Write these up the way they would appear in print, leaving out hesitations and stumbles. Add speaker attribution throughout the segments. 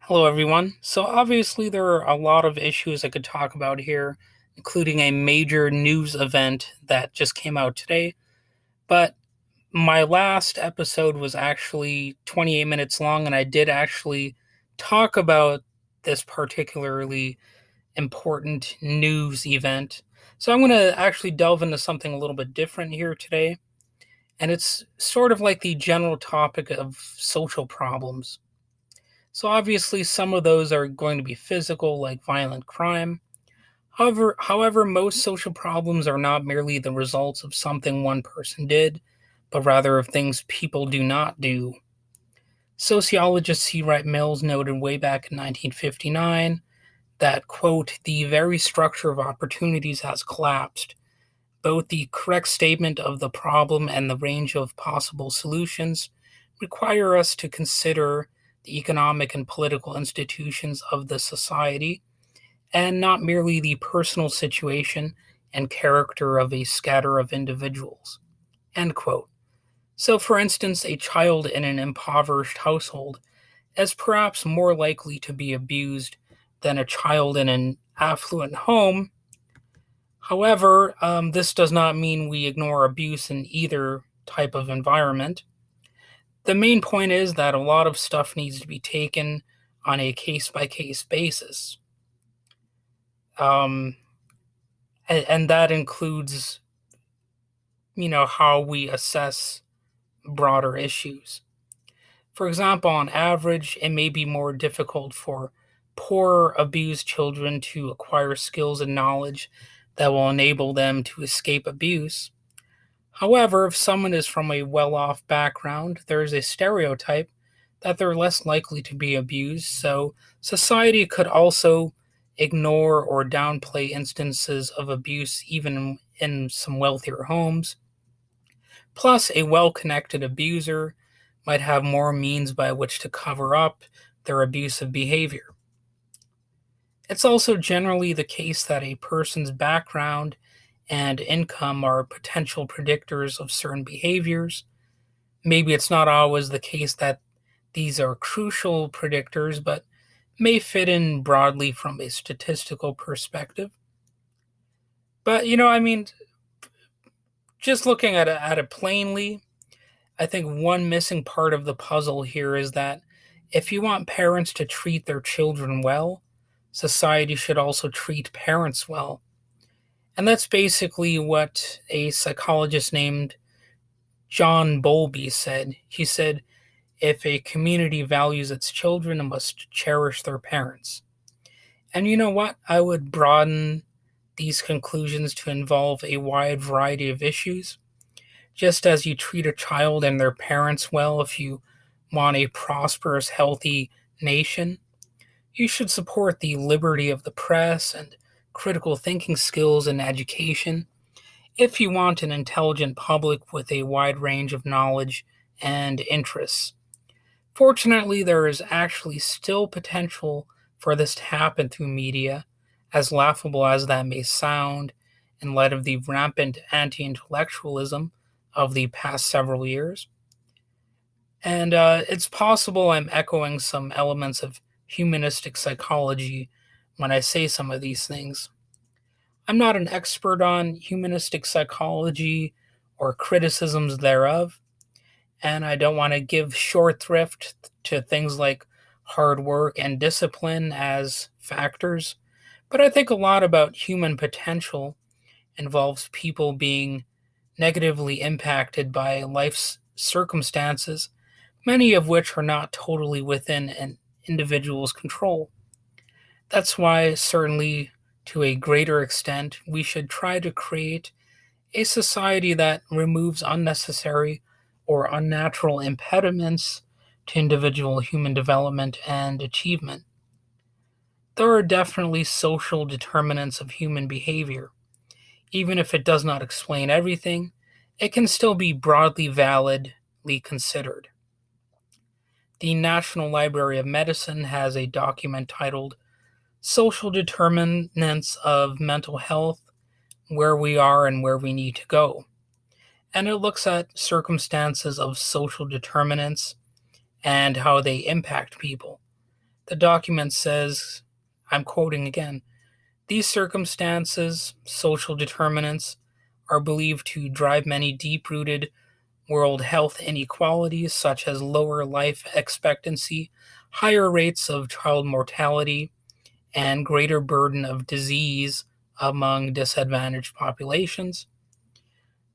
Speaker 1: Hello, everyone. So, obviously, there are a lot of issues I could talk about here, including a major news event that just came out today. But my last episode was actually 28 minutes long, and I did actually talk about this particularly important news event. So, I'm going to actually delve into something a little bit different here today, and it's sort of like the general topic of social problems. So obviously some of those are going to be physical, like violent crime. However, most social problems are not merely the results of something one person did, but rather of things people do not do. Sociologist C. Wright Mills noted way back in 1959 that, quote, the very structure of opportunities has collapsed. Both the correct statement of the problem and the range of possible solutions require us to consider the economic and political institutions of the society, and not merely the personal situation and character of a scatter of individuals. End quote. So, for instance, a child in an impoverished household is perhaps more likely to be abused than a child in an affluent home. However, this does not mean we ignore abuse in either type of environment. The main point is that a lot of stuff needs to be taken on a case by case basis. Um, and that includes, how we assess broader issues. For example, on average, it may be more difficult for poor, abused children to acquire skills and knowledge that will enable them to escape abuse. However, if someone is from a well off background, there is a stereotype that they're less likely to be abused, so society could also ignore or downplay instances of abuse even in some wealthier homes. Plus, a well connected abuser might have more means by which to cover up their abusive behavior. It's also generally the case that a person's background and income are potential predictors of certain behaviors. Maybe it's not always the case that these are crucial predictors, but may fit in broadly from a statistical perspective. But, just looking at it plainly, I think one missing part of the puzzle here is that if you want parents to treat their children well, society should also treat parents well. And that's basically what a psychologist named John Bowlby said. He said, if a community values its children, it must cherish their parents. And you know what? I would broaden these conclusions to involve a wide variety of issues. Just as you treat a child and their parents well if you want a prosperous, healthy nation, you should support the liberty of the press and critical thinking skills in education if you want an intelligent public with a wide range of knowledge and interests. Fortunately, there is actually still potential for this to happen through media, as laughable as that may sound, in light of the rampant anti intellectualism of the past several years. And it's possible I'm echoing some elements of humanistic psychology when I say some of these things. I'm not an expert on humanistic psychology or criticisms thereof, and I don't want to give short thrift to things like hard work and discipline as factors, but I think a lot about human potential involves people being negatively impacted by life's circumstances, many of which are not totally within an individual's control. That's why, certainly to a greater extent, we should try to create a society that removes unnecessary or unnatural impediments to individual human development and achievement. There are definitely social determinants of human behavior. Even if it does not explain everything, it can still be broadly validly considered. The National Library of Medicine has a document titled Social Determinants of Mental Health: Where We Are and Where We Need to Go. And it looks at circumstances of social determinants and how they impact people. The document says, I'm quoting again, these circumstances, social determinants, are believed to drive many deep rooted world health inequalities, such as lower life expectancy, higher rates of child mortality, and greater burden of disease among disadvantaged populations.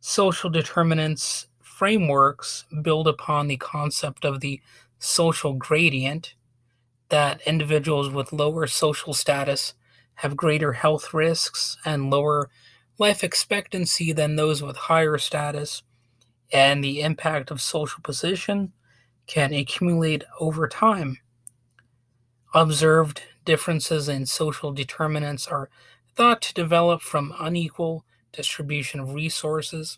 Speaker 1: Social determinants frameworks build upon the concept of the social gradient, that individuals with lower social status have greater health risks and lower life expectancy than those with higher status, and the impact of social position can accumulate over time. Observed differences in social determinants are thought to develop from unequal distribution of resources.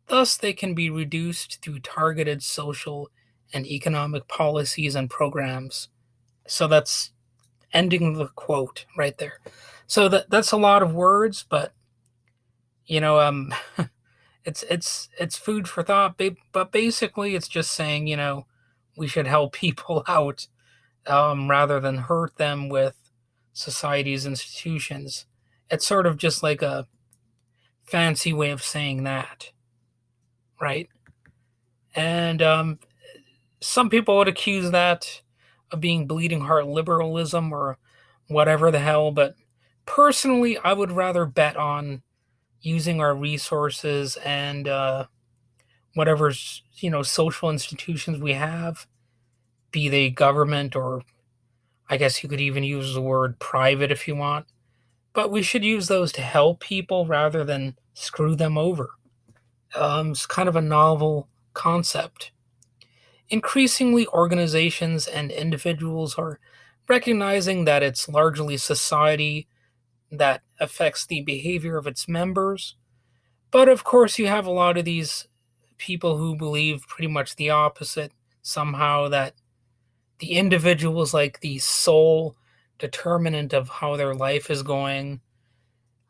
Speaker 1: Thus, they can be reduced through targeted social and economic policies and programs. So that's ending the quote right there. So that's a lot of words, but you know, it's food for thought. But basically, it's just saying, we should help people out, rather than hurt them with society's institutions. It's sort of just like a fancy way of saying that, right? And some people would accuse that of being bleeding heart liberalism or whatever the hell, but personally, I would rather bet on using our resources and whatever social institutions we have, be they government or I guess you could even use the word private if you want, but we should use those to help people rather than screw them over. It's kind of a novel concept. Increasingly, organizations and individuals are recognizing that it's largely society that affects the behavior of its members. But of course, you have a lot of these people who believe pretty much the opposite somehow, that the individual is like the sole determinant of how their life is going.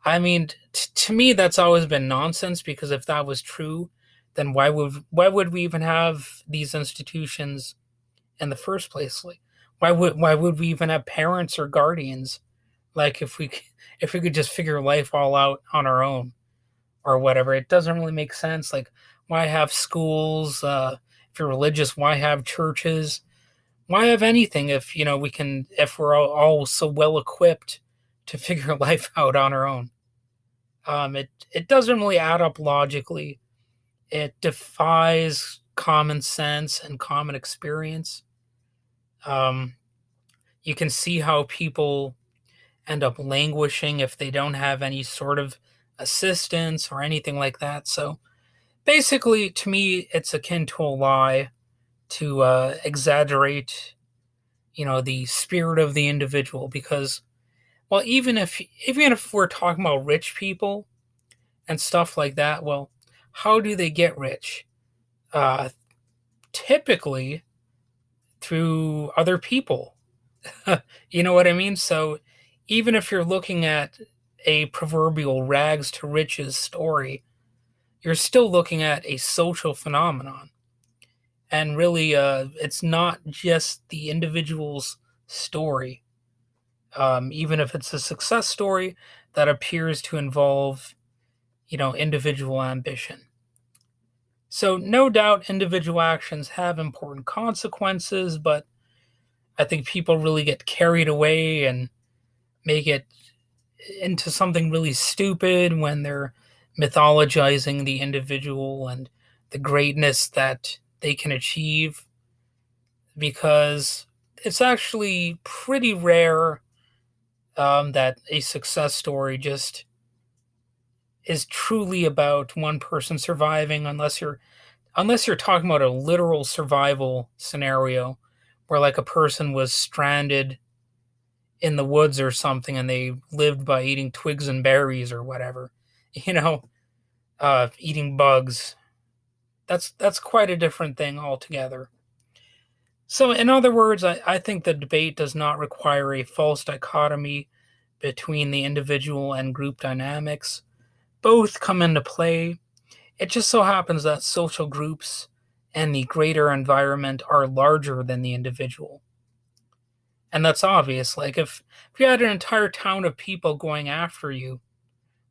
Speaker 1: I mean, to me, that's always been nonsense, because if that was true, then why would we even have these institutions in the first place? Like, why would we even have parents or guardians? Like, if we could just figure life all out on our own or whatever, it doesn't really make sense. Like, why have schools? If you're religious, why have churches? Why have anything if if we're all so well equipped to figure life out on our own? It doesn't really add up logically. It defies common sense and common experience. Um, you can see how people end up languishing if they don't have any sort of assistance or anything like that. So basically, to me, it's akin to a lie to exaggerate, the spirit of the individual. Because, well, even if we're talking about rich people and stuff like that, well, how do they get rich? Uh, Typically through other people. You know what I mean? So even if you're looking at a proverbial rags to riches story, you're still looking at a social phenomenon. And really, it's not just the individual's story. Even if it's a success story that appears to involve, individual ambition. So, no doubt, individual actions have important consequences, but I think people really get carried away and make it into something really stupid when they're mythologizing the individual and the greatness that they can achieve, because it's actually pretty rare, that a success story just is truly about one person surviving, unless you're talking about a literal survival scenario where like a person was stranded in the woods or something and they lived by eating twigs and berries or whatever, you know, eating bugs. That's quite a different thing altogether. So, in other words, I think the debate does not require a false dichotomy between the individual and group dynamics. Both come into play. It just so happens that social groups and the greater environment are larger than the individual. And that's obvious. Like if you had an entire town of people going after you,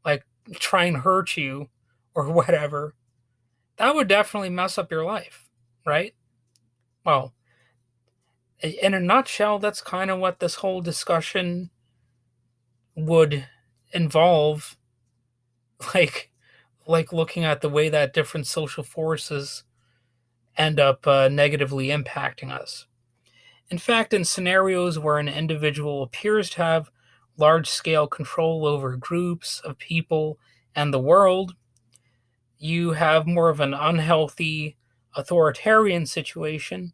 Speaker 1: like try and hurt you or whatever, that would definitely mess up your life, right? Well, in a nutshell, that's kind of what this whole discussion would involve, like looking at the way that different social forces end up negatively impacting us. In fact, in scenarios where an individual appears to have large scale control over groups of people and the world, you have more of an unhealthy authoritarian situation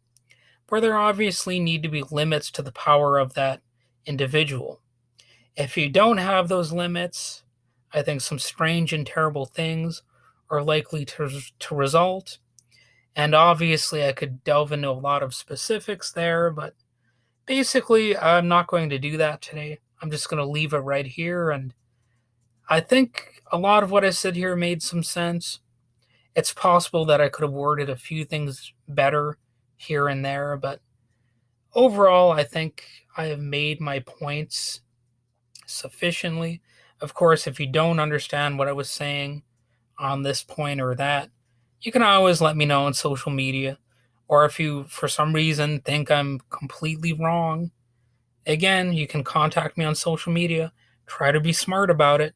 Speaker 1: where there obviously need to be limits to the power of that individual. If you don't have those limits, I think some strange and terrible things are likely to result. And obviously, I could delve into a lot of specifics there, but basically, I'm not going to do that today. I'm just going to leave it right here. And I think a lot of what I said here made some sense. It's possible that I could have worded a few things better here and there, but overall, I think I have made my points sufficiently. Of course, if you don't understand what I was saying on this point or that, you can always let me know on social media. Or if you, for some reason, think I'm completely wrong, again, you can contact me on social media. Try to be smart about it.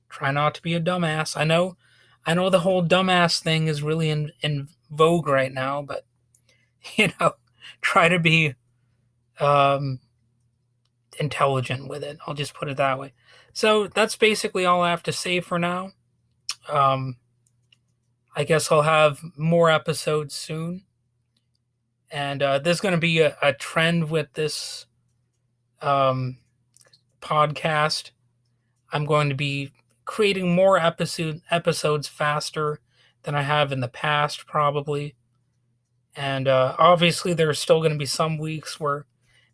Speaker 1: Try not to be a dumbass. I know the whole dumbass thing is really in vogue right now, but you know, try to be um, intelligent with it. I'll just put it that way. So that's basically all I have to say for now. Um, I guess I'll have more episodes soon. And there's going to be a trend with this um, podcast. I'm going to be creating more episodes faster than I have in the past, probably. And obviously, there's still going to be some weeks where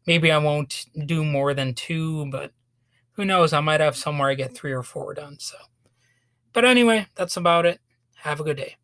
Speaker 1: maybe I won't do more than two, but who knows? I might have somewhere I get 3 or 4 done. So, but anyway, that's about it. Have a good day.